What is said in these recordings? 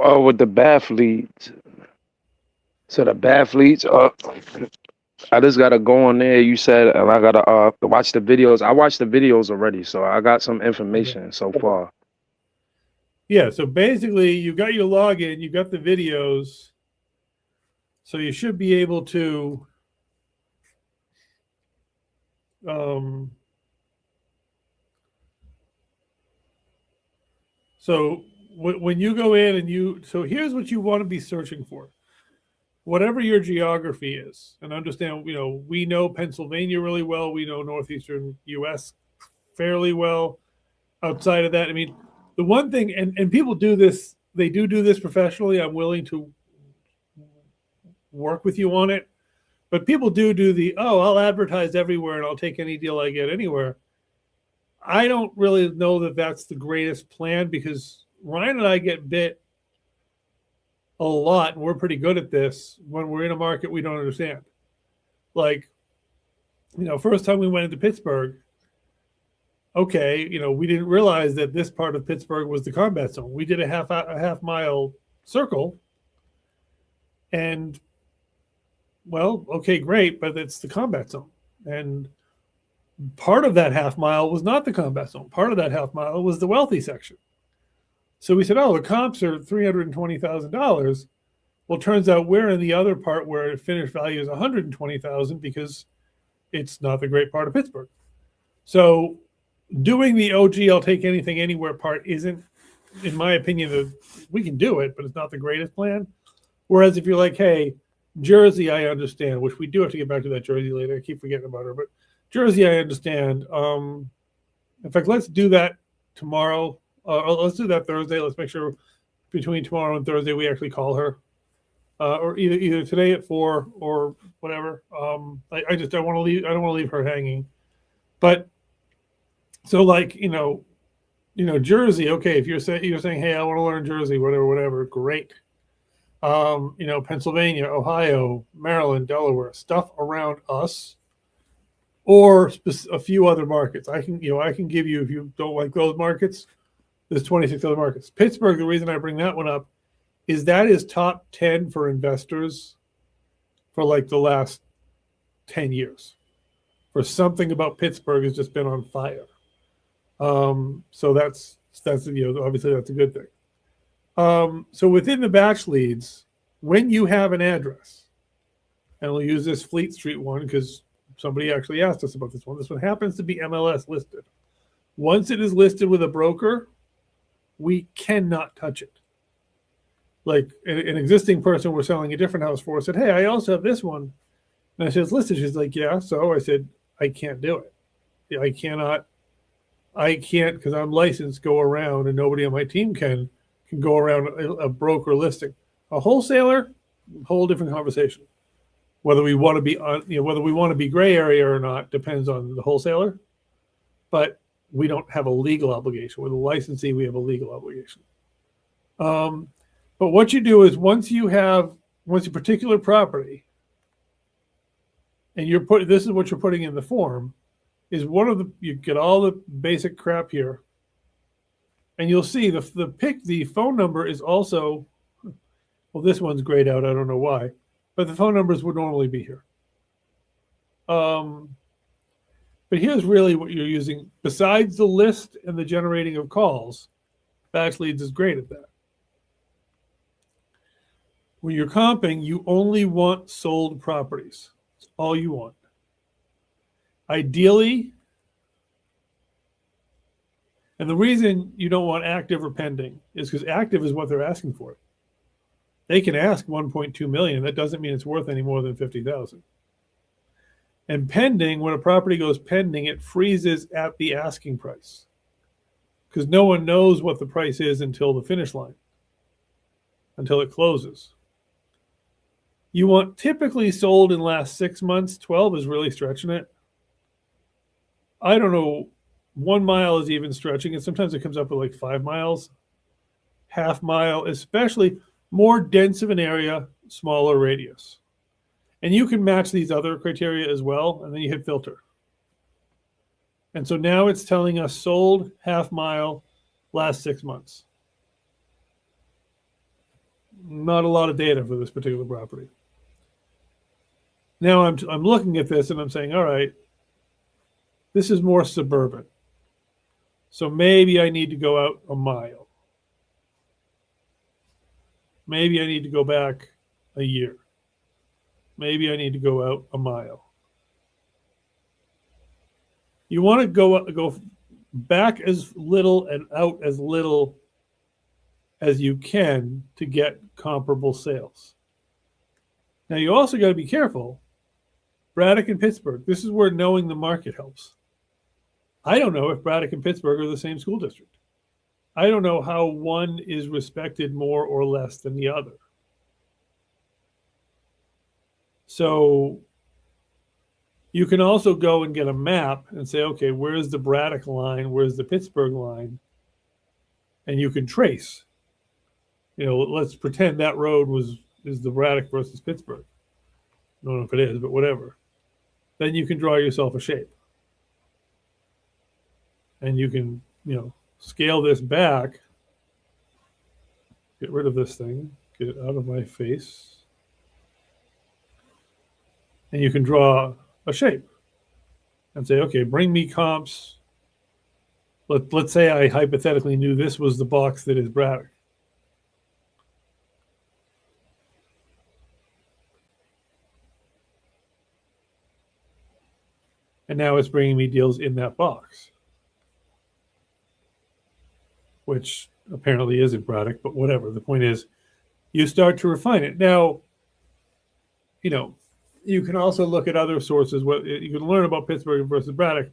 with the bath leads. So the bath leads, I just gotta go on there. You said, and I gotta watch the videos. I watched the videos already, so I got some Okay. information so far. Yeah. So basically, you got your login, you got the videos, so you should be able to. Um, so when you go in and so here's what you want to be searching for. Whatever your geography is, and understand, we know Pennsylvania really well. We know northeastern U.S. fairly well. Outside of that, I mean, the one thing, and people do this, they do this professionally. I'm willing to work with you on it, but people do the, oh, I'll advertise everywhere and I'll take any deal I get anywhere. I don't really know that that's the greatest plan, because Ryan and I get bit a lot, and we're pretty good at this when we're in a market we don't understand. Like, first time we went into Pittsburgh, okay, we didn't realize that this part of Pittsburgh was the combat zone. We did a half mile circle, and well, okay, great, but it's the combat zone. And part of that half mile was not the combat zone. Part of that half mile was the wealthy section. So we said, oh, the comps are $320,000. Well, it turns out we're in the other part where the finished value is $120,000, because it's not the great part of Pittsburgh. So doing the OG, I'll take anything anywhere part isn't, in my opinion, we can do it, but it's not the greatest plan. Whereas if you're like, hey, Jersey, I understand, which we do have to get back to that Jersey later. I keep forgetting about her, but Jersey, I understand. In fact, let's do that tomorrow. Let's do that Thursday. Let's make sure between tomorrow and Thursday we actually call her, or either today at 4 or whatever. I just don't want to leave. I don't want to leave her hanging. But so, like, Jersey. Okay, if you're saying, hey, I want to learn Jersey, whatever, great. Pennsylvania, Ohio, Maryland, Delaware, stuff around us, or a few other markets. I can give you, if you don't like those markets, there's 26 other markets. Pittsburgh, the reason I bring that one up is that is top 10 for investors for like the last 10 years. For something about Pittsburgh has just been on fire. So that's obviously that's a good thing. So within the batch leads, when you have an address, and we'll use this Fleet Street one because somebody actually asked us about this one. This one happens to be MLS listed. Once it is listed with a broker, we cannot touch it. Like an existing person we're selling a different house for said, hey, I also have this one. And I said, it's listed. She's like, yeah. So I said, I can't do it. I can't, because I'm licensed, go around, and nobody on my team can go around a broker listing. A wholesaler, whole different conversation. Whether we want to be whether we want to be gray area or not depends on the wholesaler. But we don't have a legal obligation. With a licensee, we have a legal obligation. But what you do is once a particular property, and this is what you're putting in the form, is you get all the basic crap here, and you'll see the phone number is also, well, this one's grayed out. I don't know why, but the phone numbers would normally be here. But here's really what you're using. Besides the list and the generating of calls, Batch Leads is great at that. When you're comping, you only want sold properties. That's all you want. Ideally, and the reason you don't want active or pending is because active is what they're asking for. They can ask 1.2 million. That doesn't mean it's worth any more than 50,000. And pending, when a property goes pending, it freezes at the asking price because no one knows what the price is until the finish line, until it closes. You want typically sold in the last 6 months. 12 is really stretching it. I don't know. 1 mile is even stretching it. Sometimes it comes up with like 5 miles, half mile, especially more dense of an area, smaller radius. And you can match these other criteria as well, and then you hit filter. And so now it's telling us sold, half mile, last 6 months. not a lot of data for this particular property. Now I'm looking at this and I'm saying, all right, this is more suburban. So maybe I need to go out a mile. Maybe I need to go back a year. Maybe I need to go out a mile. You want to go back as little and out as little as you can to get comparable sales. Now you also got to be careful. Braddock and Pittsburgh, this is where knowing the market helps. I don't know if Braddock and Pittsburgh are the same school district. I don't know how one is respected more or less than the other. So you can also go and get a map and say, okay, where's the Braddock line? Where's the Pittsburgh line? And you can trace. Let's pretend that road is the Braddock versus Pittsburgh. I don't know if it is, but whatever. Then you can draw yourself a shape. And you can, scale this back. Get rid of this thing. Get it out of my face. And you can draw a shape and say, okay, bring me comps. Let's say I hypothetically knew this was the box that is Braddock. And now it's bringing me deals in that box, which apparently isn't Braddock, but whatever. The point is, you start to refine it. Now, you can also look at other sources. What you can learn about Pittsburgh versus Braddock.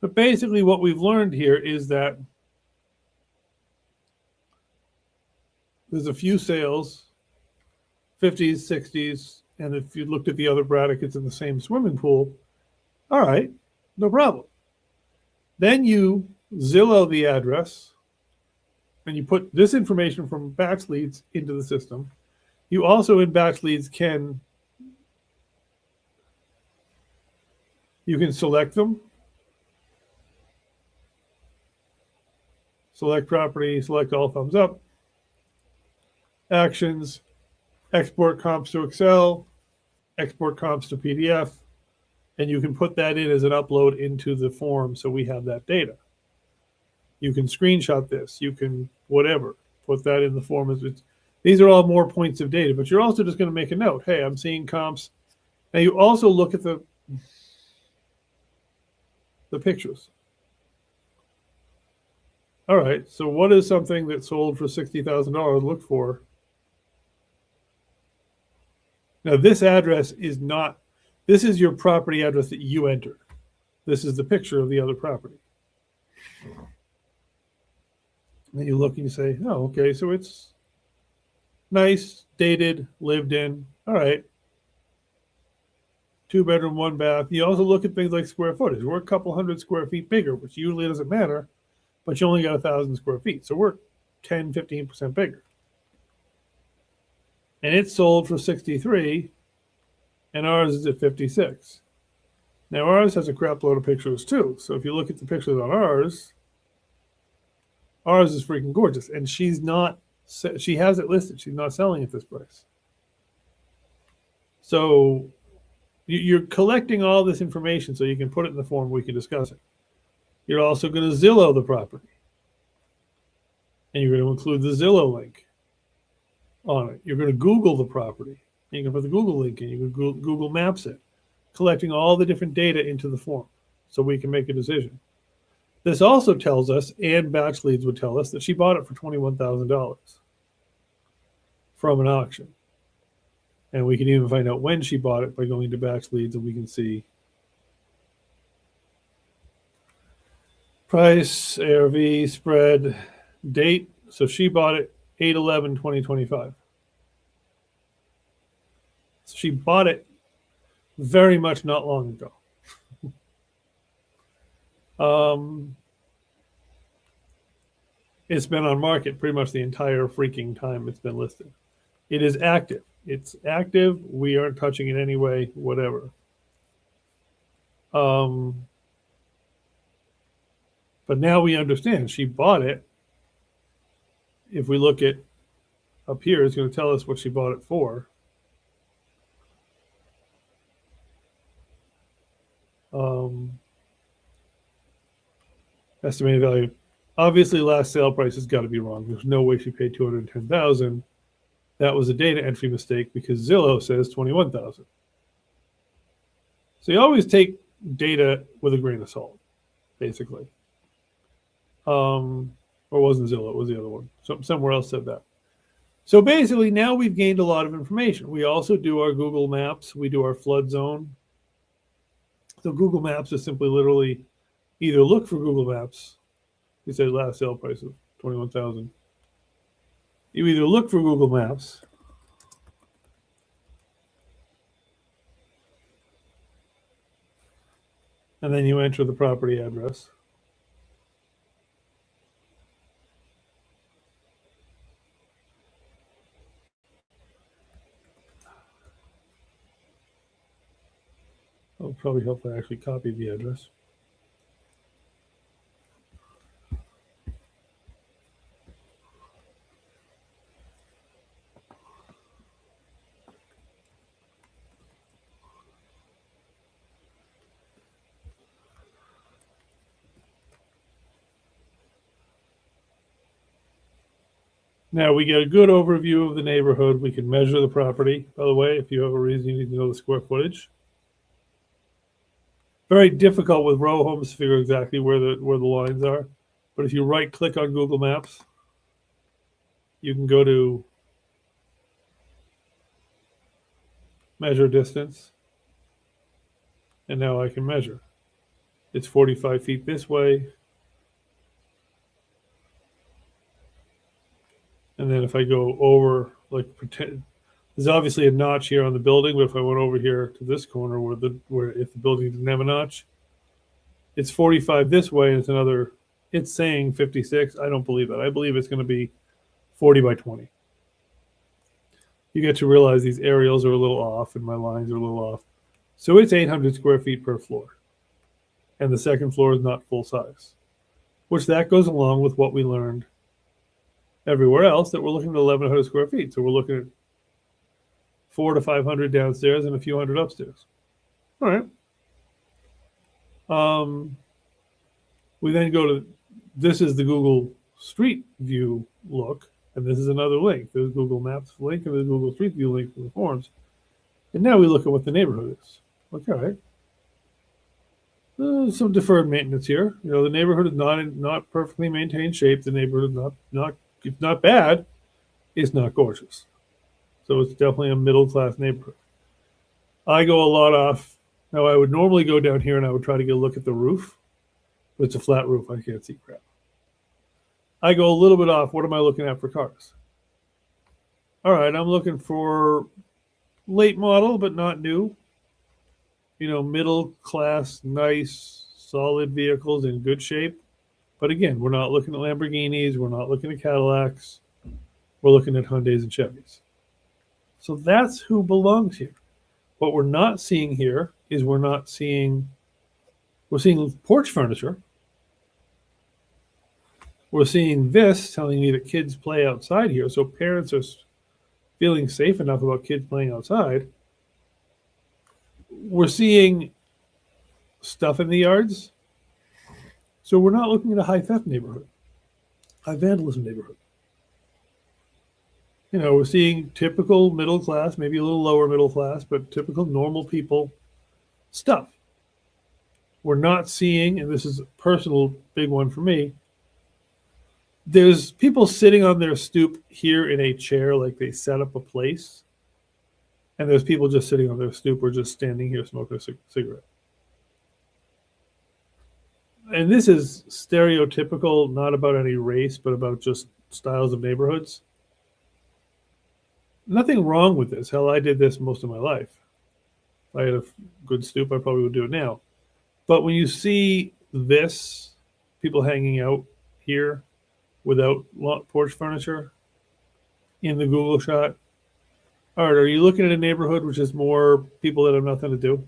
But basically what we've learned here is that there's a few sales, 50s, 60s, and if you looked at the other Braddock, it's in the same swimming pool. All right, no problem. Then you Zillow the address, and you put this information from Batch Leads into the system. You also in Batch Leads you can select them, select property, select all thumbs up, actions, export comps to Excel, export comps to PDF, and you can put that in as an upload into the form so we have that data. You can screenshot this, you can whatever, put that in the form. These are all more points of data, but you're also just going to make a note. Hey, I'm seeing comps. Now you also look at the pictures. All right, so what is something that sold for $60,000 look for? Now this address is not, this is your property address that you entered. This is the picture of the other property. And you look and you say, oh, okay, so it's nice, dated, lived in. All right. 2-bedroom, 1-bath. You also look at things like square footage. We're a couple hundred square feet bigger, which usually doesn't matter, but you only got 1,000 square feet. So we're 10, 15% bigger. And it's sold for 63, and ours is at 56. Now ours has a crap load of pictures too. So if you look at the pictures on ours is freaking gorgeous. And she has it listed. She's not selling at this price. So you're collecting all this information so you can put it in the form we can discuss it. You're also going to Zillow the property. And you're going to include the Zillow link on it. You're going to Google the property. And you can put the Google link in. You can Google Maps it, collecting all the different data into the form so we can make a decision. This also tells us, and Batch Leads would tell us, that she bought it for $21,000 from an auction. And we can even find out when she bought it by going to Batch Leads, and we can see price, ARV, spread, date. So she bought it 8/11/2025. So she bought it very much not long ago. It's been on market pretty much the entire freaking time it's been listed. It is active. It's active. We aren't touching it anyway, whatever. But now we understand she bought it. If we look at up here is going to tell us what she bought it for. Estimated value. Obviously, last sale price has got to be wrong. There's no way she paid $210,000. That was a data entry mistake because Zillow says $21,000. So you always take data with a grain of salt, basically. Or it wasn't Zillow, it was the other one. Somewhere else said that. So basically, now we've gained a lot of information. We also do our Google Maps. We do our flood zone. So Google Maps is simply literally either look for Google Maps. He said last sale price of $21,000. You either look for Google Maps and then you enter the property address. It'll probably help if I actually copy the address. Now we get a good overview of the neighborhood. We can measure the property. By the way, if you have a reason you need to know the square footage. Very difficult with row homes to figure exactly where the lines are. But if you right click on Google Maps, you can go to measure distance. And now I can measure. It's 45 feet this way. And then if I go over, like pretend, there's obviously a notch here on the building, but if I went over here to this corner where if the building didn't have a notch, it's 45 this way, and it's saying 56. I don't believe that. I believe it's going to be 40 by 20. You get to realize these aerials are a little off and my lines are a little off. So it's 800 square feet per floor. And the second floor is not full size, which that goes along with what we learned everywhere else, that we're looking at 1,100 square feet. So we're looking at 400 to 500 downstairs and a few hundred upstairs. All right. We then go to, this is the Google Street View look, and this is another link. There's Google Maps link and there's Google Street View link for the forms. And now we look at what the neighborhood is. Okay, all right. Some deferred maintenance here. You know, the neighborhood is not perfectly maintained shape. The neighborhood is it's not bad. It's not gorgeous. So it's definitely a middle-class neighborhood. I go a lot off. Now, I would normally go down here and I would try to get a look at the roof. But it's a flat roof. I can't see crap. I go a little bit off. What am I looking at for cars? All right, I'm looking for late model, but not new. You know, middle-class, nice, solid vehicles in good shape. But again, we're not looking at Lamborghinis. We're not looking at Cadillacs. We're looking at Hyundais and Chevys. So that's who belongs here. What we're not seeing here is we're seeing porch furniture. We're seeing this telling me that kids play outside here. So parents are feeling safe enough about kids playing outside. We're seeing stuff in the yards. So we're not looking at a high theft neighborhood, high vandalism neighborhood. You know, we're seeing typical middle class, maybe a little lower middle class, but typical normal people stuff. We're not seeing, and this is a personal big one for me, there's people sitting on their stoop here in a chair like they set up a place. And there's people just sitting on their stoop or just standing here smoking a cigarette. And this is stereotypical, not about any race, but about just styles of neighborhoods. Nothing wrong with this. Hell, I did this most of my life. If I had a good stoop, I probably would do it now. But when you see this, people hanging out here without porch furniture in the Google shot, all right, are you looking at a neighborhood which is more people that have nothing to do?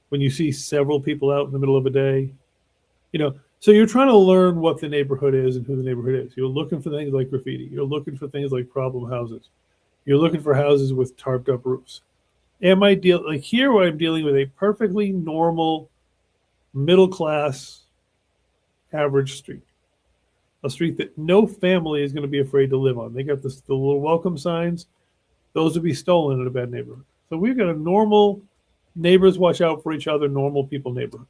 When you see several people out in the middle of a day, you know, So you're trying to learn what the neighborhood is and who the neighborhood is. You're looking for things like graffiti. You're looking for things like problem houses. You're looking for houses with tarped up roofs. Am I like here where I'm dealing with a perfectly normal middle class average street, a street that no family is going to be afraid to live on. They got the little welcome signs; those would be stolen in a bad neighborhood. So we've got a normal neighbors watch out for each other, normal people neighborhood.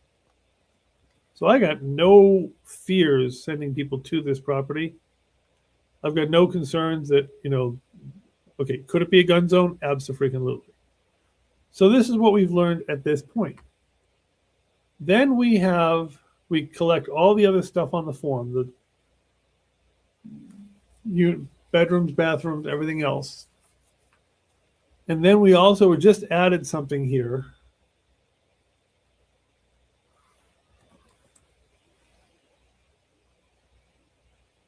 So I got no fears sending people to this property. I've got no concerns that, okay, could it be a gun zone? Absolutely. So this is what we've learned at this point. Then we collect all the other stuff on the form, the bedrooms, bathrooms, everything else. And then we also just added something here.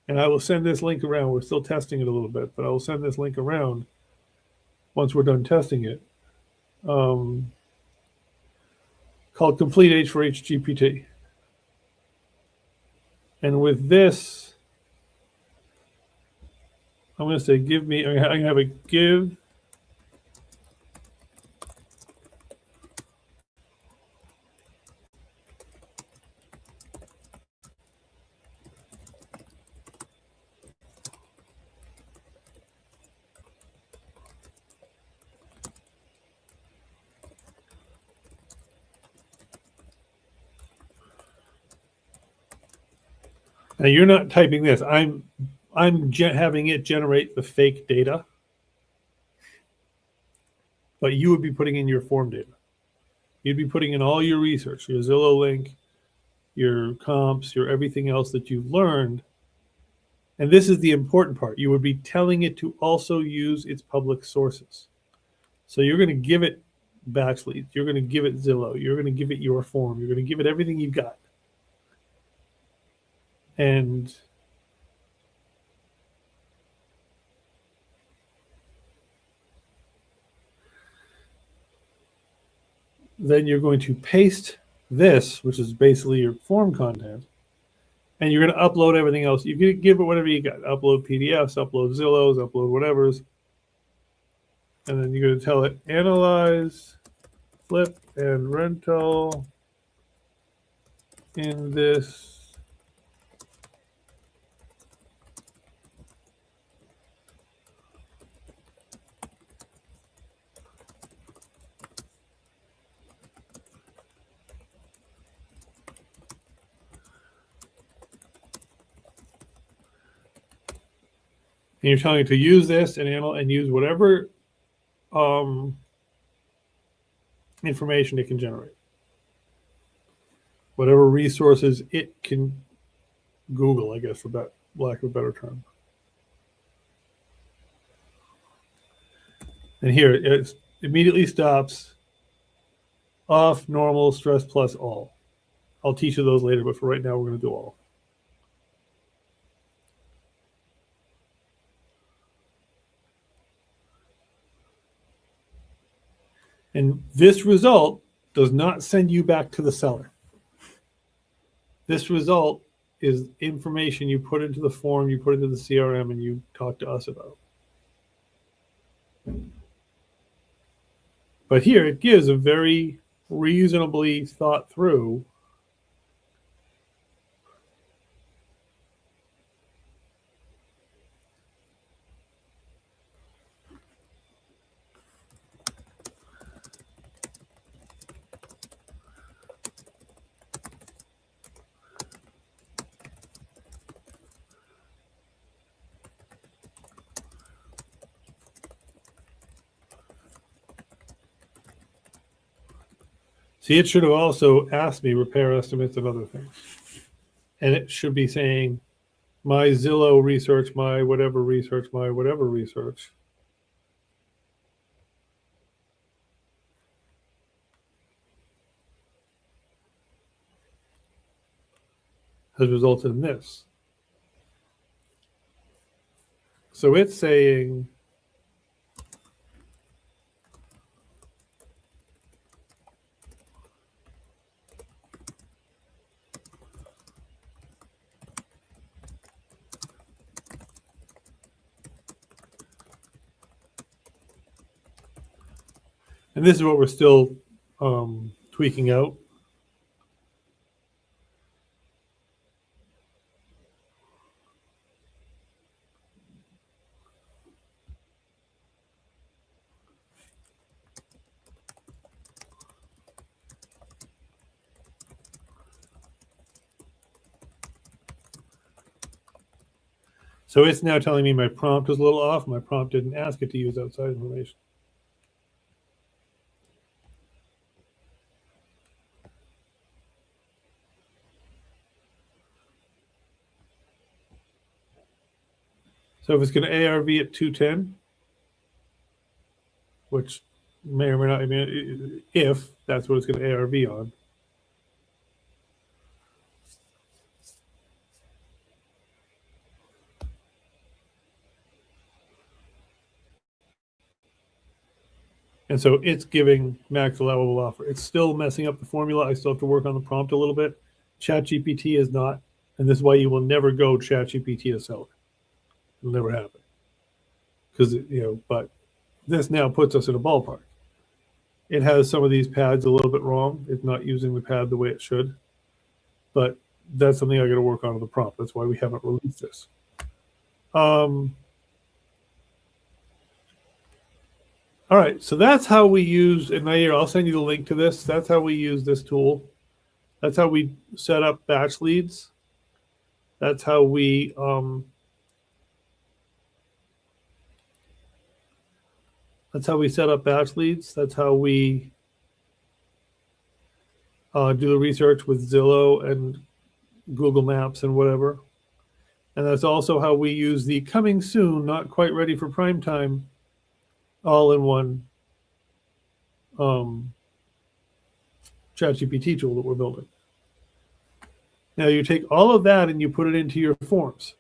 And I will send this link around. We're still testing it a little bit, but I will send this link around once we're done testing it. Called Complete H4H GPT. And with this, I'm going to say, I'm going to have it give. Now you're not typing this. I'm having it generate the fake data, but you would be putting in your form data. You'd be putting in all your research, your Zillow link, your comps, your everything else that you've learned. And this is the important part. You would be telling it to also use its public sources. So you're going to give it Backfleet. You're going to give it Zillow. You're going to give it your form. You're going to give it everything you've got. And then you're going to paste this, which is basically your form content, and you're going to upload everything else. You can give it whatever you got. Upload PDFs, upload Zillows, upload whatever's. And then you're going to tell it, analyze flip and rental in this and you're telling it to use this and use whatever information it can generate, whatever resources it can Google, I guess, for lack of a better term. And here it immediately stops off, normal, stress plus, all. I'll teach you those later, but for right now, we're going to do all. And this result does not send you back to the seller. This result is information you put into the form, you put into the CRM, and you talk to us about. But here it gives a very reasonably thought through See, it should have also asked me repair estimates and other things. And it should be saying my Zillow research, my whatever research, my whatever research. Has resulted in this. So it's saying And this is what we're still tweaking out. So it's now telling me my prompt is a little off. My prompt didn't ask it to use outside information. So if it's going to ARV at 210, which may or may not, I mean, if that's what it's going to ARV on. And so it's giving max allowable offer. It's still messing up the formula. I still have to work on the prompt a little bit. ChatGPT is not, and this is why you will never go ChatGPT a seller. It'll never happen. Because, but this now puts us in a ballpark. It has some of these pads a little bit wrong. It's not using the pad the way it should. But that's something I got to work on in the prompt. That's why we haven't released this. All right, so that's how we use, and Nair, I'll send you the link to this. That's how we use this tool. That's how we set up batch leads. That's how we set up batch leads. That's how we do the research with Zillow and Google Maps and whatever. And that's also how we use the coming soon, not quite ready for prime time, all-in-one ChatGPT tool that we're building. Now you take all of that and you put it into your forms.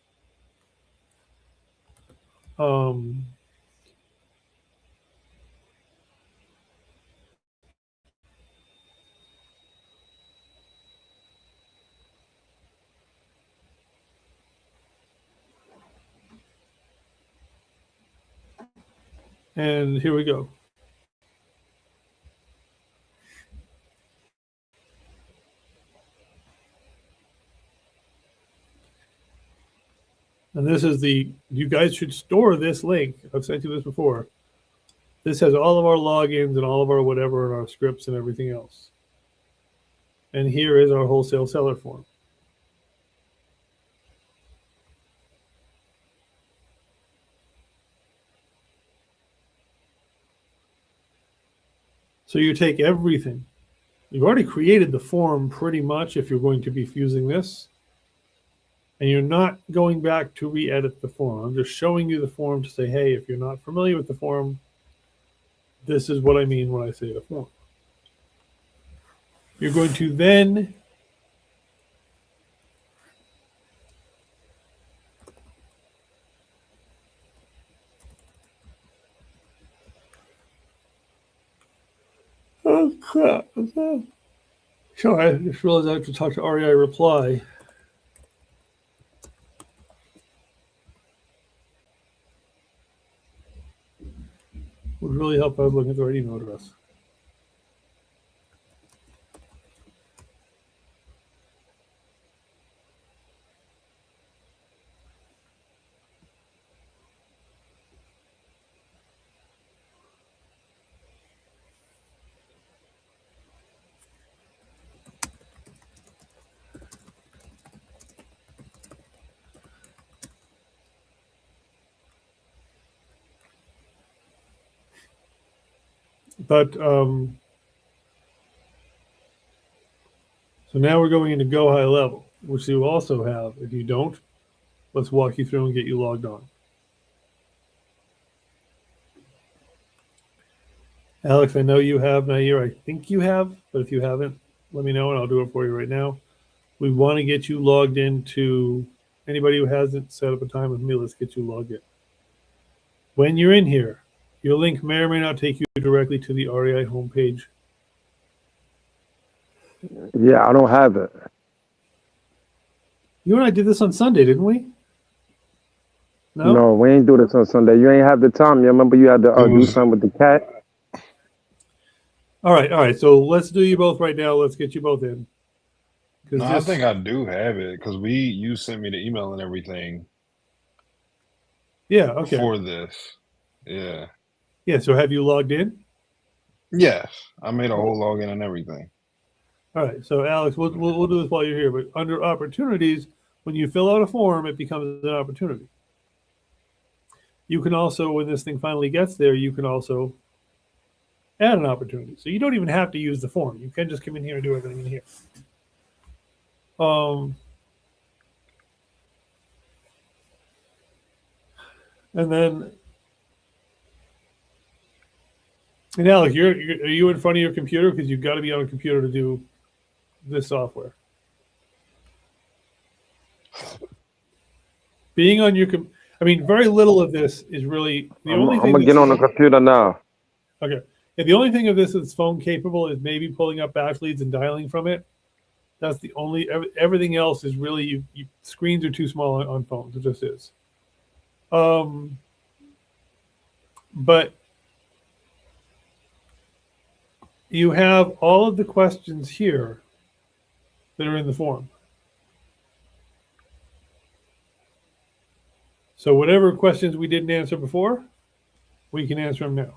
And here we go. And this is you guys should store this link. I've sent you this before. This has all of our logins and all of our whatever and our scripts and everything else. And here is our wholesale seller form. So you take everything. You've already created the form pretty much if you're going to be using this. And you're not going back to re-edit the form. I'm just showing you the form to say, hey, if you're not familiar with the form, this is what I mean when I say the form. You're going to then oh crap. Sure, I just realized I have to talk to REI Reply. Would really help if I was looking at the right email address. But so now we're going into Go High Level, which you also have. If you don't, let's walk you through and get you logged on. Alex, I know you have Nair. I think you have, but if you haven't, let me know and I'll do it for you right now. We want to get you logged into, anybody who hasn't set up a time with me, let's get you logged in. When you're in here, your link may or may not take you directly to the REI homepage. Yeah, I don't have it. You and I did this on Sunday, didn't we? No, we ain't do this on Sunday. You ain't have the time. You remember you had to do something with the cat? All right. So let's do you both right now. Let's get you both in. No, Because I think this, I do have it because you sent me the email and everything yeah, okay. for this. Yeah. Yeah, so have you logged in? Yes. I made a Okay. whole login and everything. All right. So Alex, we'll do this while you're here. But under opportunities, when you fill out a form, it becomes an opportunity. You can also, when this thing finally gets there, you can also add an opportunity. So you don't even have to use the form. You can just come in here and do everything in here. Um, and then, and Alex, are you in front of your computer? Because you've got to be on a computer to do this software. Being on your, I mean, very little of this is really the I'm only thing gonna that's get on the computer now. okay. Yeah, the only thing of this that's phone capable is maybe pulling up batch leads and dialing from it. That's the only. Everything else is really screens are too small on phones. It just is. But you have all of the questions here that are in the form. So whatever questions we didn't answer before, we can answer them now.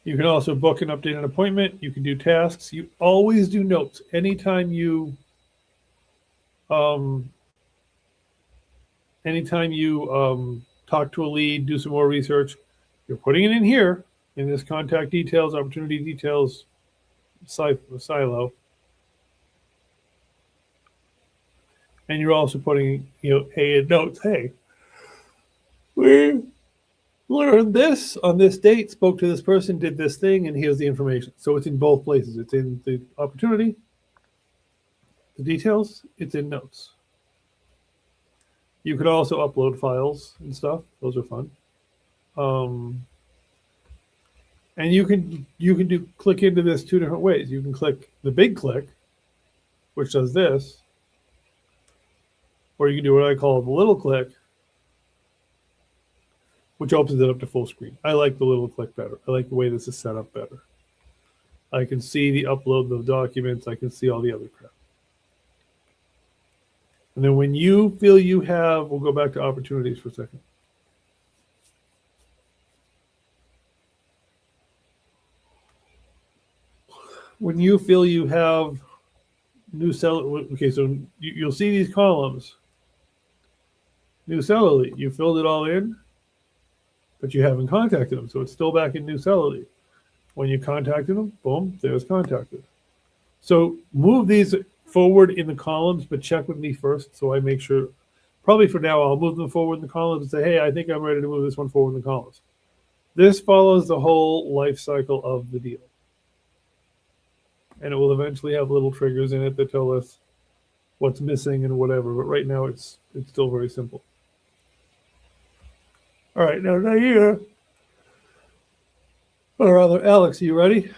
You can also book and update an appointment. You can do tasks. You always do notes. Anytime you um, talk to a lead, do some more research, you're putting it in here in this contact details, opportunity details silo. And you're also putting, hey, in notes, hey, we learned this on this date, spoke to this person, did this thing, and here's the information. So it's in both places. It's in the opportunity, the details, it's in notes. You could also upload files and stuff. Those are fun. And you can click into this two different ways. You can click the big click, which does this, or you can do what I call the little click, which opens it up to full screen. I like the little click better. I like the way this is set up better. I can see the upload of documents. I can see all the other crap. And then when you feel you have, we'll go back to opportunities for a second. When you feel you have new seller, okay, so you'll see these columns. New seller lead, you filled it all in, but you haven't contacted them, so it's still back in new seller lead. When you contacted them, boom, there's contacted. So move these forward in the columns, but check with me first so I make sure. Probably for now, I'll move them forward in the columns and say, hey, I think I'm ready to move this one forward in the columns. This follows the whole life cycle of the deal. And it will eventually have little triggers in it that tell us what's missing and whatever. But right now, it's still very simple. All right, now Nair, or rather, Alex, are you ready?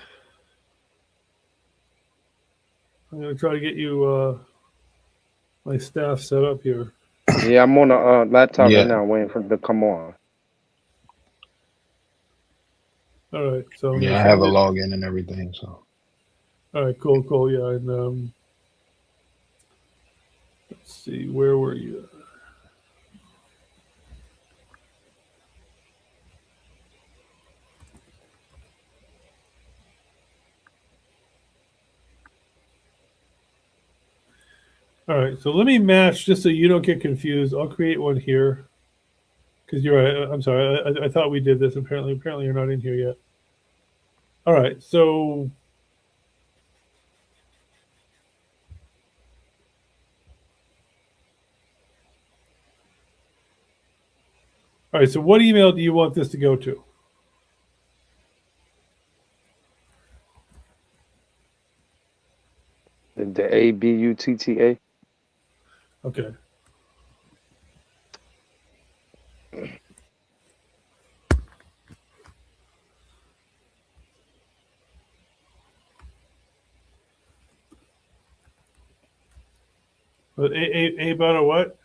I'm going to try to get you my staff set up here. Yeah, I'm on a laptop Yeah. right now, waiting for it to come on. All right, so Yeah, I have a login and everything. So. All right, cool. Yeah, and let's see, where were you? All right, so let me match just so you don't get confused. I'll create one here because you're right. I'm sorry. I thought we did this. Apparently you're not in here yet. All right, so so what email do you want this to go to? The ABUTTA. Okay. A about a what?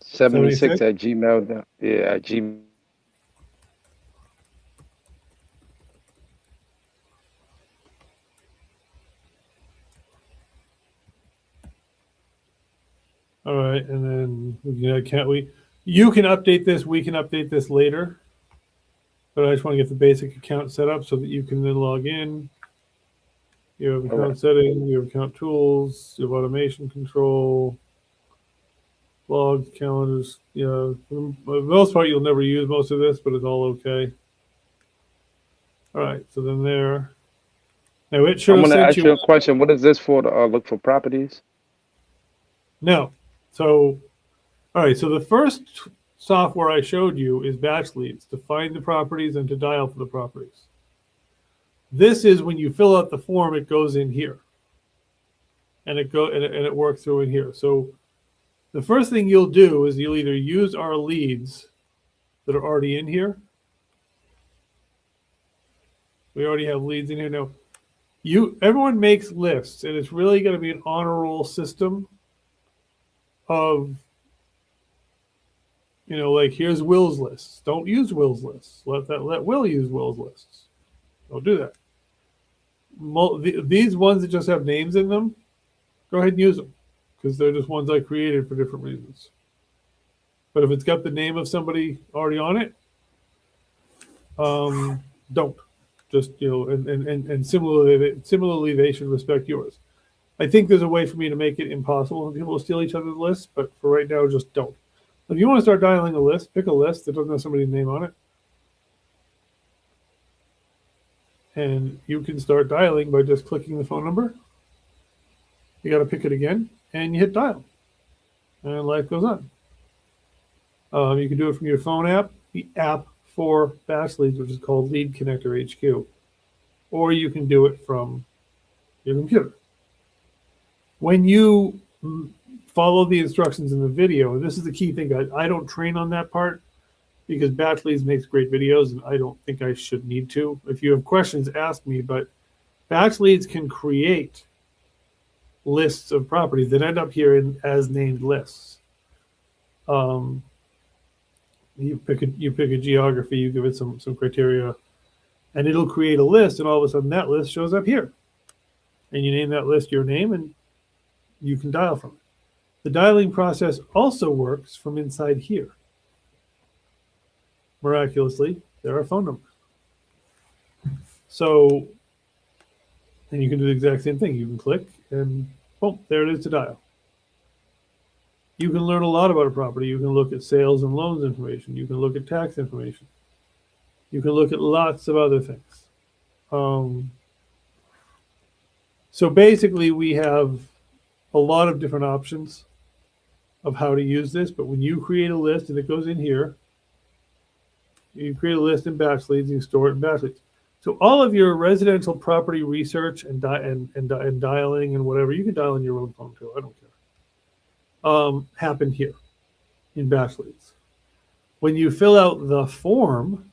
76 at Gmail. Yeah, at Gmail. All right, and then you can update this, we can update this later. But I just want to get the basic account set up so that you can then log in. You have account settings, you have account tools, you have automation control, logs, calendars. Yeah, for the most part, you'll never use most of this, but it's all okay. All right, so then there. Now it should I'm have gonna sent ask you a question. What is this for? To look for properties? No. So, all right. So the first software I showed you is Batch Leads to find the properties and to dial for the properties. This is when you fill out the form, it goes in here, and it works through in here. So the first thing you'll do is you'll either use our leads that are already in here. We already have leads in here now. Everyone makes lists, and it's really going to be an honor roll system of, like here's Will's lists. Don't use Will's lists. Let Will use Will's lists. Don't do that. These ones that just have names in them, go ahead and use them because they're just ones I created for different reasons. But if it's got the name of somebody already on it, don't. Just and similarly, they should respect yours. I think there's a way for me to make it impossible for people to steal each other's lists, but for right now, just don't. If you want to start dialing a list, pick a list that doesn't have somebody's name on it. And you can start dialing by just clicking the phone number. You got to pick it again, and you hit dial. And life goes on. You can do it from your phone app, the app for Batch Leads, which is called Lead Connector HQ. Or you can do it from your computer. When you follow the instructions in the video, and this is the key thing, I don't train on that part because Batch Leads makes great videos and I don't think I should need to. If you have questions, ask me, but Batch Leads can create lists of properties that end up here as named lists. You pick a geography, you give it some criteria, and it'll create a list, and all of a sudden that list shows up here. And you name that list your name, and you can dial from it. The dialing process also works from inside here. Miraculously, there are phone numbers. So, and you can do the exact same thing. You can click, and boom, there it is to dial. You can learn a lot about a property. You can look at sales and loans information. You can look at tax information. You can look at lots of other things. So basically, we have a lot of different options of how to use this. But when you create a list and it goes in here, you create a list in Batch Leads, you store it in Batch Leads. So all of your residential property research and dialing and whatever, you can dial on your own phone too. I don't care. Happen here in Batch Leads. When you fill out the form,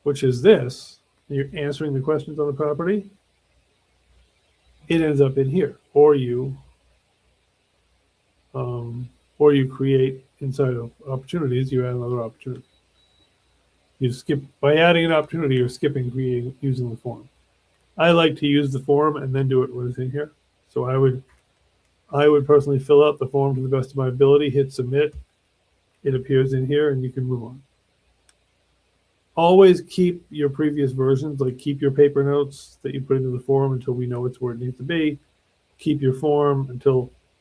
which is this, and you're answering the questions on the property, it ends up in here, or you create inside of opportunities. You add another opportunity. You skip by adding an opportunity. You're skipping using the form. I like to use the form and then do it when it's in here. So I would personally fill out the form to the best of my ability, hit submit, it appears in here, and you can move on. Always keep your previous versions, like keep your paper notes that you put into the form until we know it's where it needs to be. Keep your form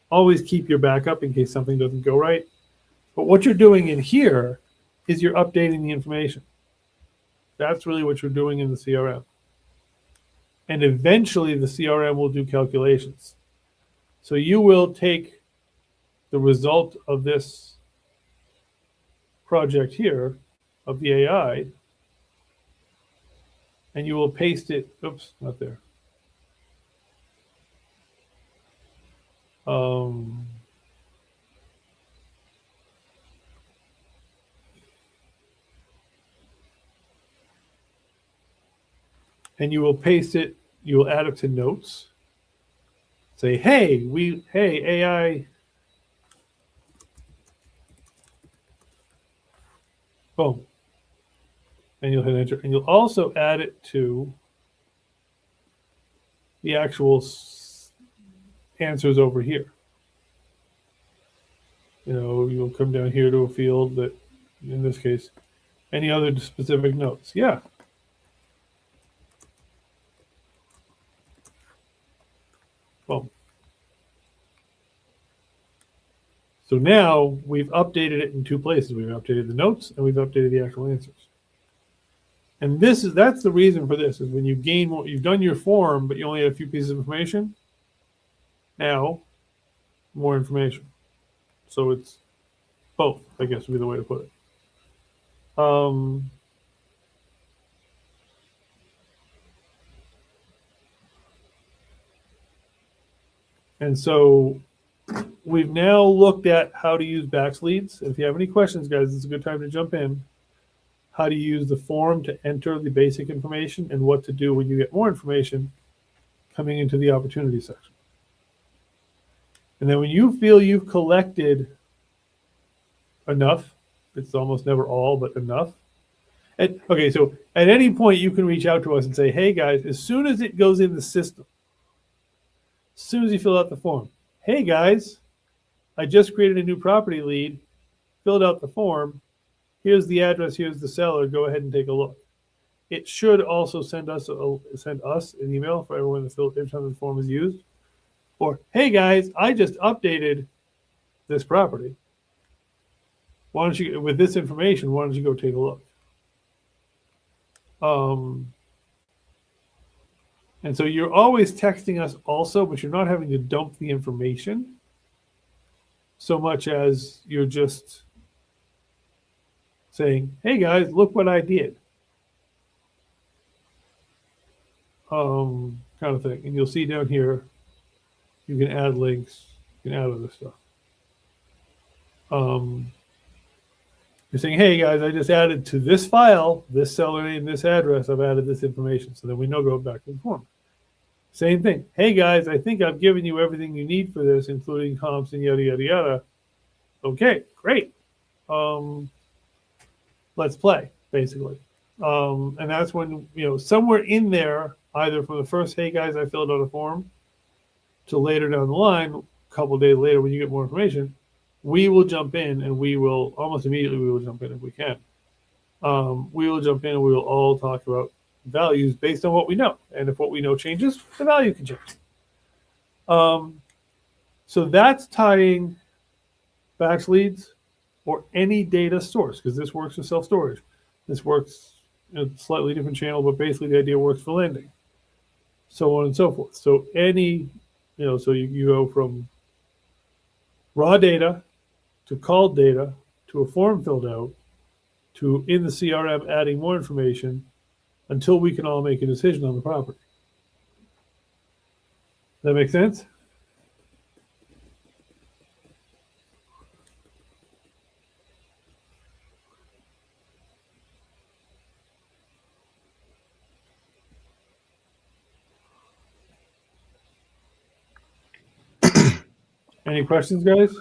always keep your backup in case something doesn't go right. But what you're doing in here is you're updating the information. That's really what you're doing in the CRM. And eventually the CRM will do calculations. So you will take the result of this project here, of the AI, and you will paste it, oops, not there. And you will paste it, you will add it to notes. Say, hey, AI, boom. And you'll hit enter. And you'll also add it to the actual answers over here. You'll come down here to a field that, in this case, any other specific notes. Yeah. Well, so now we've updated it in two places. We've updated the notes and we've updated the actual answers. And that's the reason for this, is when you gain more, you've done your form, but you only had a few pieces of information. Now, more information. So it's both, I guess would be the way to put it. And so we've now looked at how to use batch leads. If you have any questions, guys, it's a good time to jump in. How to use the form to enter the basic information and what to do when you get more information coming into the opportunity section. And then when you feel you've collected enough, it's almost never all, but enough. Okay, so at any point you can reach out to us and say, hey guys, as soon as it goes in the system, as soon as you fill out the form, hey guys, I just created a new property lead, filled out the form, here's the address, here's the seller, go ahead and take a look. It should also send us an email for everyone every time the form is used. Or, hey guys, I just updated this property. Why don't you, with this information, why don't you go take a look? And so you're always texting us also, but you're not having to dump the information so much as you're just saying, hey guys, look what I did. Kind of thing. And you'll see down here, you can add links, you can add other stuff. You're saying, hey guys, I just added to this file, this seller name, this address, I've added this information. So then we know go back to the form. Same thing. Hey guys, I think I've given you everything you need for this, including comps and yada, yada, yada. Okay, great. Let's play, basically. And that's when, somewhere in there, either from the first, hey guys, I filled out a form, to later down the line, a couple of days later when you get more information, we will jump in and we will almost immediately we will jump in if we can. We will jump in and we will all talk about values based on what we know. And if what we know changes, the value can change. So that's tying batch leads or any data source, because this works with self-storage. This works in a slightly different channel, but basically the idea works for lending. So on and so forth. So so you go from raw data to called data to a form filled out to in the CRM adding more information until we can all make a decision on the property. Does that make sense? Any questions, guys?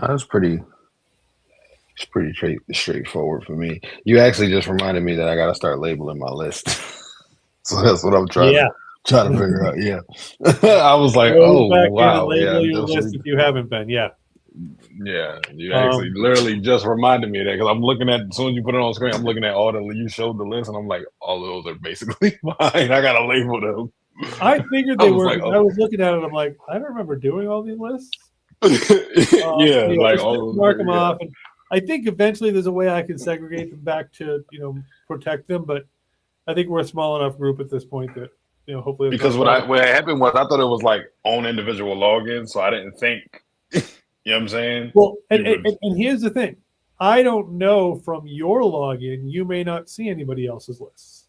That's pretty straightforward for me. You actually just reminded me that I got to start labeling my list. So that's what I'm trying to figure out. Yeah. I was like, go back wow. In and label your list if you haven't been. Yeah. Yeah. You actually literally just reminded me of that, because I'm looking at, as soon as you put it on screen, I'm looking at you showed the list and I'm like, all of those are basically mine. I got to label them. I figured they were. Like, I was looking at it. I'm like, I don't remember doing all these lists. Mark them off. And I think eventually there's a way I can segregate them back to protect them. But I think we're a small enough group at this point that hopefully. Because what happened was I thought it was like on individual logins, so I didn't think. You know what I'm saying? Well, and here's the thing: I don't know from your login, you may not see anybody else's lists.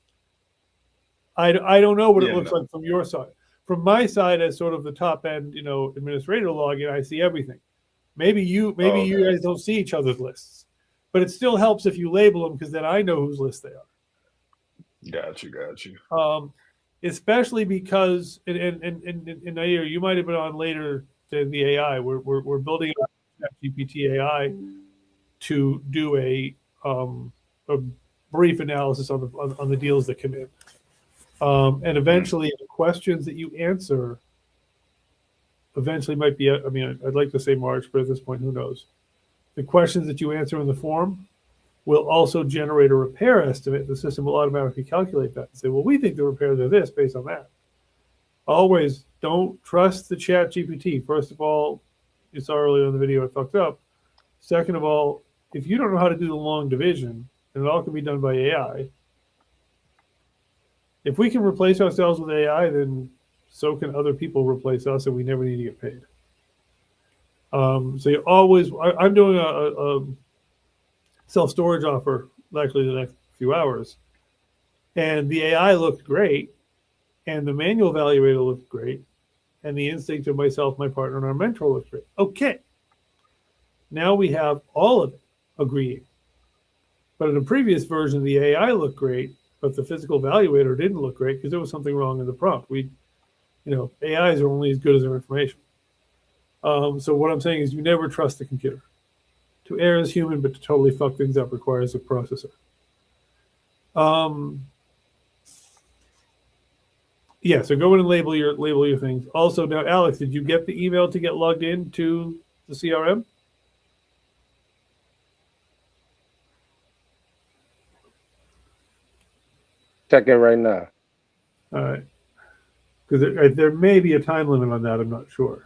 I don't know what it looks like from your side. From my side, as sort of the top end, administrator login, I see everything. Maybe you guys don't see each other's lists, but it still helps if you label them, because then I know whose list they are. Got you. Especially because, and Nair, you might have been on later than the AI. We're building a GPT AI to do a brief analysis on the deals that come in. And eventually the questions that you answer eventually might be, I mean, I'd like to say March, but at this point, who knows? The questions that you answer in the form will also generate a repair estimate. The system will automatically calculate that and say, well, we think the repairs are this based on that. Always don't trust the chat GPT. First of all, you saw earlier in the video I fucked up. Second of all, if you don't know how to do the long division, and it all can be done by AI, if we can replace ourselves with AI, then so can other people replace us, and we never need to get paid. So you always, I'm doing a self-storage offer likely the next few hours, and the AI looked great, and the manual evaluator looked great, and the instinct of myself, my partner, and our mentor looked great. Okay, now we have all of it agreeing. But in the previous version, the AI looked great, but the physical evaluator didn't look great because there was something wrong in the prompt. AIs are only as good as their information. So what I'm saying is you never trust the computer. To err is human, but to totally fuck things up requires a processor. Yeah, so go in and label your things. Also, now, Alex, did you get the email to get logged in to the CRM? Check it right now. All right. Because there may be a time limit on that. I'm not sure.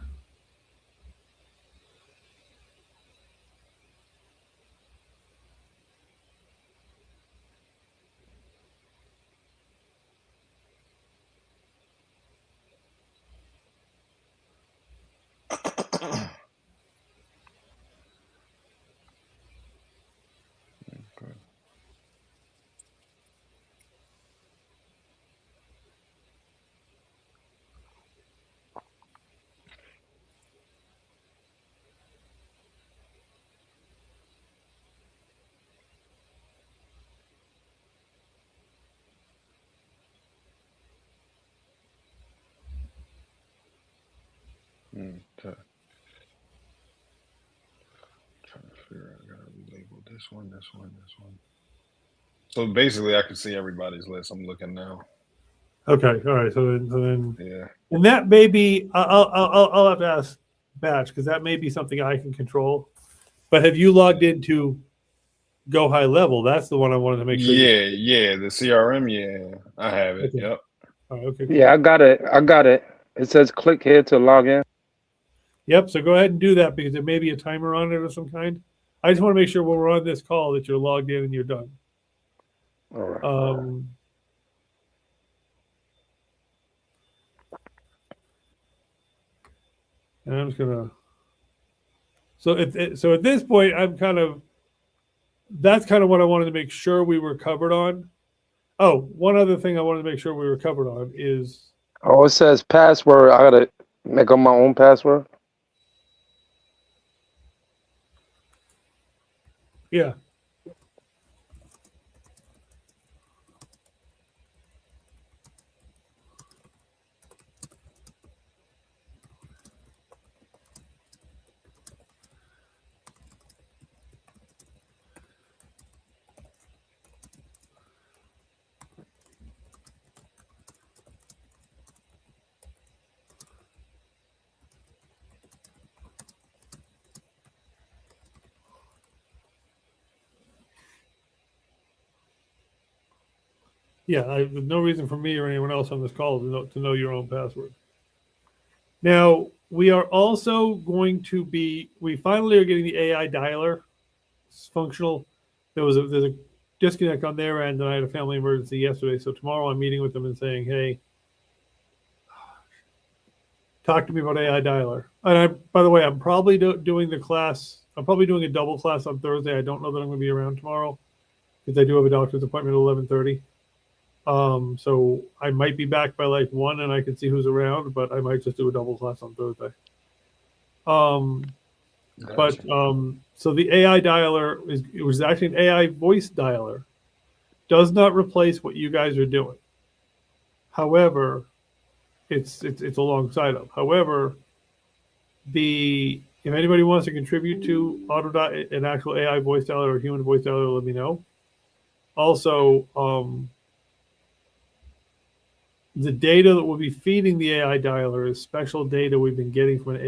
Trying to figure out, I gotta relabel this one. So basically, I can see everybody's list. I'm looking now. Okay. All right. So then Yeah. And that may be, I'll have to ask Batch, because that may be something I can control. But have you logged into Go High Level? That's the one I wanted to make sure. Yeah, the CRM. Yeah, I have it. Okay. Yep. Oh, okay. Cool. Yeah, I got it. It says click here to log in. Yep. So go ahead and do that because there may be a timer on it of some kind. I just want to make sure when we're on this call that you're logged in and you're done. All right. And I'm just gonna. So at this point, that's kind of what I wanted to make sure we were covered on. Oh, one other thing I wanted to make sure we were covered on is. Oh, it says password. I gotta make up my own password. Yeah. Yeah, no reason for me or anyone else on this call to know your own password. Now, we are also going to we finally are getting the AI dialer. It's functional. There's a disconnect on their end, and I had a family emergency yesterday. So tomorrow I'm meeting with them and saying, hey, talk to me about AI dialer. And by the way, I'm probably doing the class. I'm probably doing a double class on Thursday. I don't know that I'm going to be around tomorrow because I do have a doctor's appointment at 11:30. So I might be back by like 1 and I can see who's around, but I might just do a double class on Thursday. So the AI dialer it was actually an AI voice dialer, does not replace what you guys are doing. However, it's alongside of. However, if anybody wants to contribute to Autodot, an actual AI voice dialer or human voice dialer, let me know. Also, the data that we'll be feeding the AI dialer is special data we've been getting from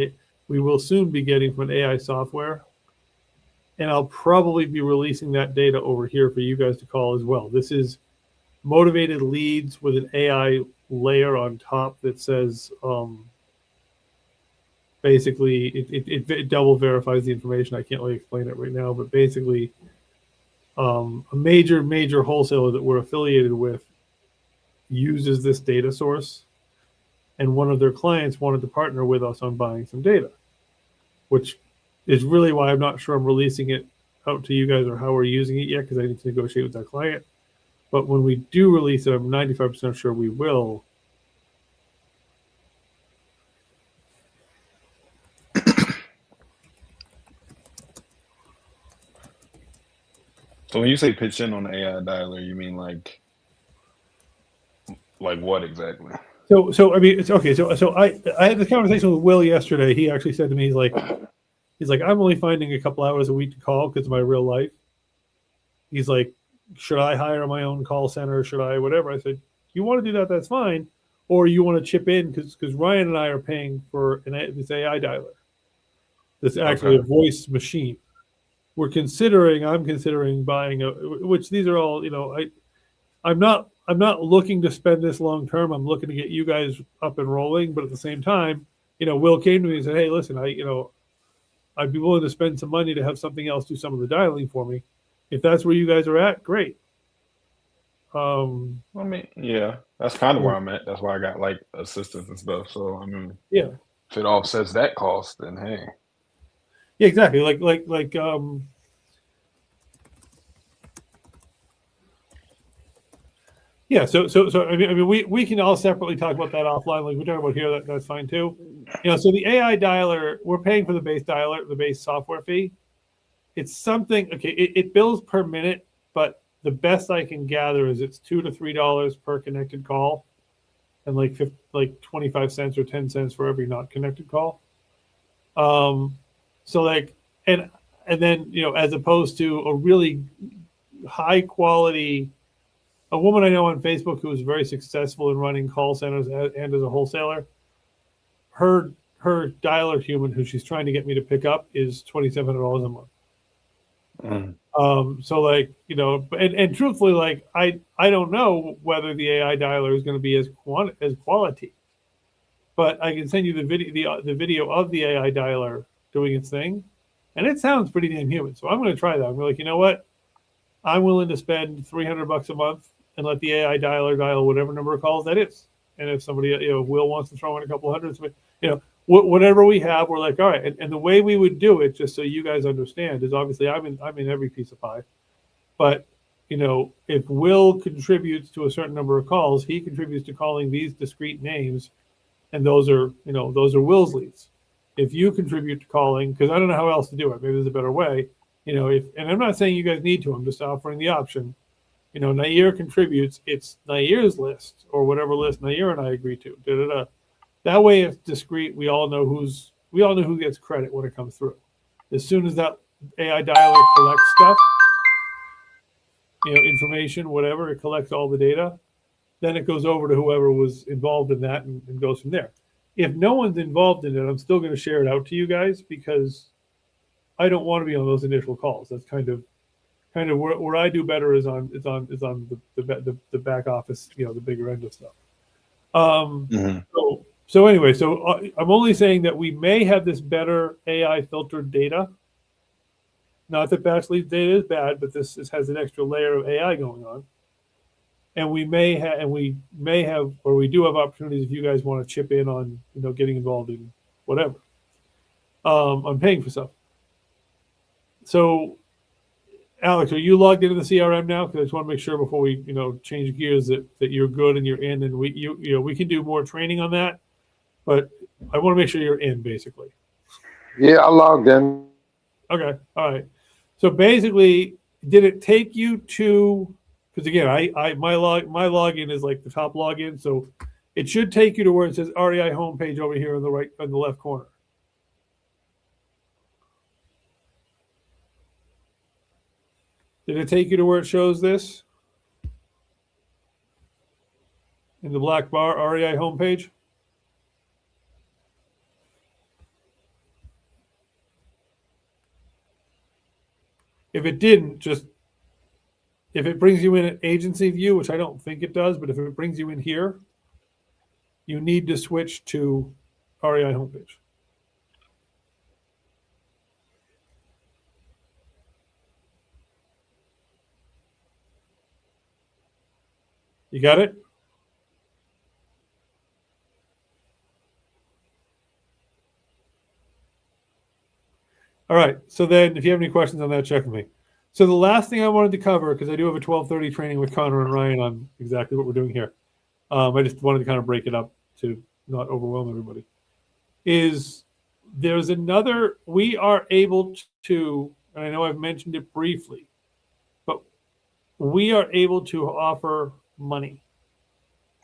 we will soon be getting from an AI software. And I'll probably be releasing that data over here for you guys to call as well. This is motivated leads with an AI layer on top that says, basically, it double verifies the information. I can't really explain it right now, but basically, a major wholesaler that we're affiliated with uses this data source, and one of their clients wanted to partner with us on buying some data, which is really why I'm not sure I'm releasing it out to you guys or how we're using it yet, because I need to negotiate with that client. But when we do release it, I'm 95% sure we will. So when you say pitch in on the AI dialer, you mean like what exactly? So I mean, it's okay. So I had this conversation with Will yesterday. He actually said to me, he's like, I'm only finding a couple hours a week to call because of my real life. He's like, should I hire my own call center? Should I whatever? I said, you want to do that? That's fine. Or you want to chip in because Ryan and I are paying for this AI dialer. This actually a voice machine. I'm considering buying which these are all, I'm not looking to spend this long term. I'm looking to get you guys up and rolling, but at the same time, Will came to me and said, hey, listen, I'd be willing to spend some money to have something else do some of the dialing for me. If that's where you guys are at, great. I mean, yeah, that's kind of where I'm at. That's why I got like assistants and stuff. So I mean, yeah, if it offsets that cost, then hey. Yeah, exactly. Yeah, so I mean we can all separately talk about that offline. Like we're talking about here, that's fine too. So the AI dialer, we're paying for the base dialer, the base software fee. It's something it bills per minute, but the best I can gather is it's $2 to $3 per connected call, and like 25 cents or 10 cents for every not connected call. So like and then as opposed to a really high quality. A woman I know on Facebook who is very successful in running call centers and as a wholesaler, her dialer human who she's trying to get me to pick up is $2,700 a month. So like, and truthfully, like I don't know whether the AI dialer is going to be as quality, but I can send you the video of the AI dialer doing its thing, and it sounds pretty damn human. So I'm going to try that. I'm like, you know what? I'm willing to spend $300 a month and let the AI dialer dial whatever number of calls that is. And if somebody, Will wants to throw in a couple hundreds, whatever we have, we're like, all right. And the way we would do it, just so you guys understand, is obviously I'm in every piece of pie. But if Will contributes to a certain number of calls, he contributes to calling these discrete names, and those are Will's leads. If you contribute to calling, because I don't know how else to do it, maybe there's a better way. And I'm not saying you guys need to. I'm just offering the option. Nair contributes. It's Nair's list or whatever list Nair and I agree to. That way, it's discrete. We all know who gets credit when it comes through. As soon as that AI dialer collects stuff, information, whatever, it collects all the data. Then it goes over to whoever was involved in that and goes from there. If no one's involved in it, I'm still going to share it out to you guys because I don't want to be on those initial calls. That's kind of where I do better is on the back office, the bigger end of stuff. So anyway, I'm only saying that we may have this better AI filtered data. Not that batch lead data is bad, but this has an extra layer of AI going on. And we do have opportunities if you guys want to chip in on, getting involved in whatever, on paying for stuff. So, Alex, are you logged into the CRM now? Because I just want to make sure before we, change gears that you're good and you're in, and we can do more training on that. But I want to make sure you're in, basically. Yeah, I logged in. Okay, all right. So basically, did it take you to? Because again, my login is like the top login, so it should take you to where it says REI homepage over here on the left corner. Did it take you to where it shows this? in the black bar REI homepage? If it didn't, just if it brings you in an agency view, which I don't think it does, but if it brings you in here, you need to switch to REI homepage. You got it? All right. So then if you have any questions on that, check with me. So the last thing I wanted to cover, because I do have a 12:30 training with Connor and Ryan on exactly what we're doing here. I just wanted to kind of break it up to not overwhelm everybody. Is there's another, we are able to, and I know I've mentioned it briefly, but we are able to offer money,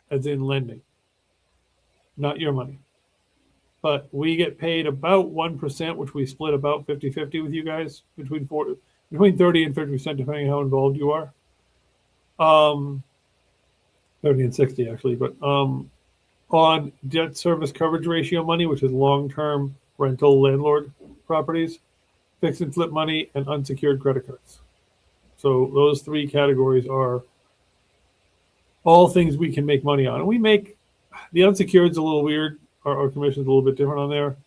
as in lending, not your money. But we get paid about 1%, which we split about 50-50 with you guys, between 30 and 50%, depending on how involved you are. 30 and 60 actually, but on debt service coverage ratio money, which is long-term rental landlord properties, fix and flip money, and unsecured credit cards. So those three categories are all things we can make money on. And we make, the unsecured is a little weird. Our commission is a little bit different on there.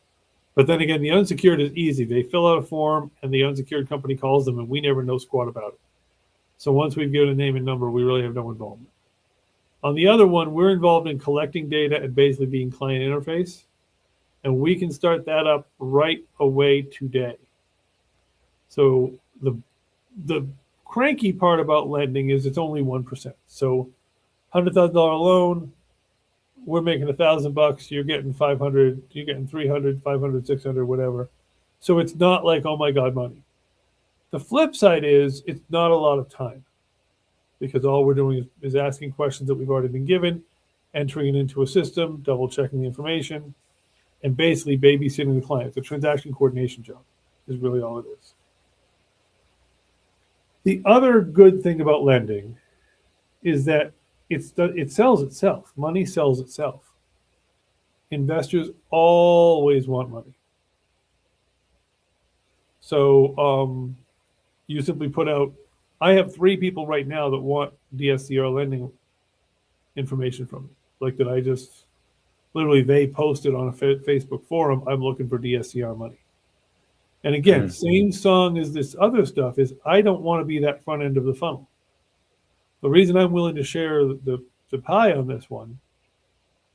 But then again, the unsecured is easy. They fill out a form and the unsecured company calls them and we never know squat about it. So once we've given a name and number, we really have no involvement. On the other one, we're involved in collecting data and basically being client interface. And we can start that up right away today. So the cranky part about lending is it's only 1%. So $100,000 loan, we're making $1,000, you're getting 500, you're getting 300, 500, 600, whatever. So it's not like, oh my God, money. The flip side is it's not a lot of time because all we're doing is asking questions that we've already been given, entering it into a system, double checking the information, and basically babysitting the client. The transaction coordination job is really all it is. The other good thing about lending is that it sells itself. Money sells itself. Investors always want money. So you simply put out, I have 3 people right now that want DSCR lending information from me. Like that I just, literally they posted on a Facebook forum, I'm looking for DSCR money. And again, same song as this other stuff is I don't want to be that front end of the funnel. The reason I'm willing to share the pie on this one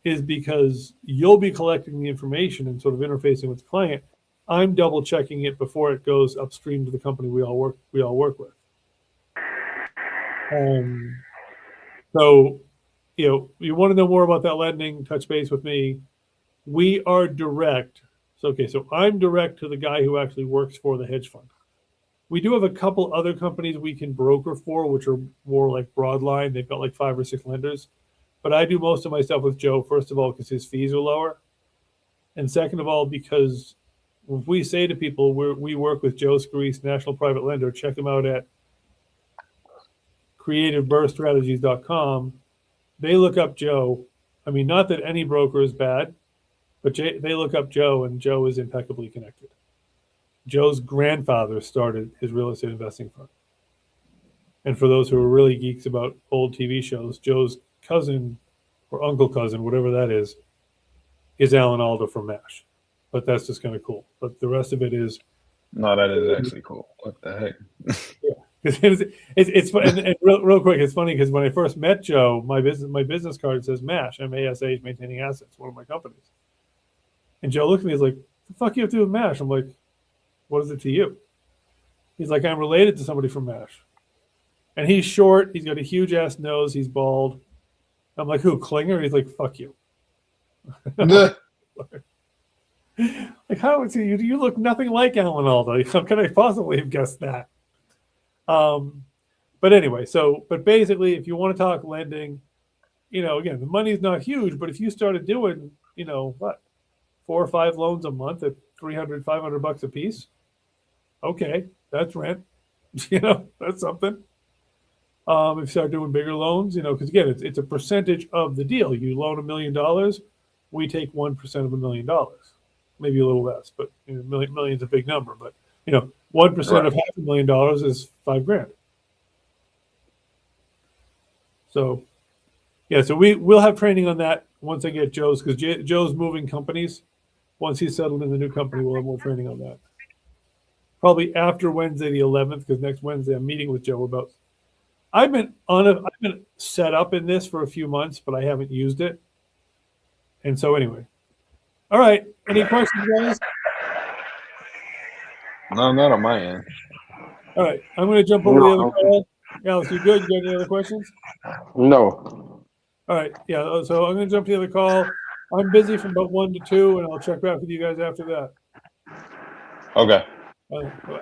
is because you'll be collecting the information and sort of interfacing with the client. I'm double checking it before it goes upstream to the company we all work with. So, you know, you want to know more about that lending, touch base with me. We are direct. So, okay, so I'm direct to the guy who actually works for the hedge fund. We do have a couple other companies we can broker for, which are more like Broadline. They've got like 5 or 6 lenders. But I do most of my stuff with Joe, first of all, because his fees are lower. And second of all, because if we say to people, we work with Joe Scarice, National Private Lender, check them out at creativeburststrategies.com. They look up Joe. I mean, not that any broker is bad, but they look up Joe, and Joe is impeccably connected. Joe's grandfather started his real estate investing fund. And for those who are really geeks about old TV shows, Joe's cousin or uncle cousin, whatever that is Alan Alda from MASH. But that's just kind of cool. But the rest of it is. No, that is actually cool. What the heck? Yeah. It's and real quick, it's funny because when I first met Joe, my business card says MASH, M-A-S-H, Maintaining Assets, one of my companies. And Joe looked at me, he's like, the fuck you have to do with MASH? I'm like, what is it to you? He's like, I'm related to somebody from MASH. And he's short, he's got a huge ass nose, he's bald. I'm like, who, Klinger? He's like, fuck you. Like, how is he? You look nothing like Alan Alda. How can I possibly have guessed that? But anyway, but basically, if you want to talk lending, again, the money's not huge, but if you started doing, 4 or 5 loans a month at $300, $500 a piece, okay, that's rent. That's something. If you start doing bigger loans, because again, it's a percentage of the deal. You loan $1 million, we take 1% of $1 million, maybe a little less, but million's a big number. But 1% of $500,000 is $5,000. So, yeah, so we'll have training on that once I get Joe's, because Joe's moving companies. Once he's settled in the new company, we'll have more training on that. Probably after Wednesday the 11th, because next Wednesday I'm meeting with Joe about. I've been set up in this for a few months, but I haven't used it. And so anyway, all right. Any questions, guys? No, not on my end. All right, I'm going to jump over the other call. Alex, you good? You got any other questions? No. All right, yeah. So I'm going to jump to the other call. I'm busy from about 1 to 2, and I'll check back with you guys after that. Okay. All right, bye.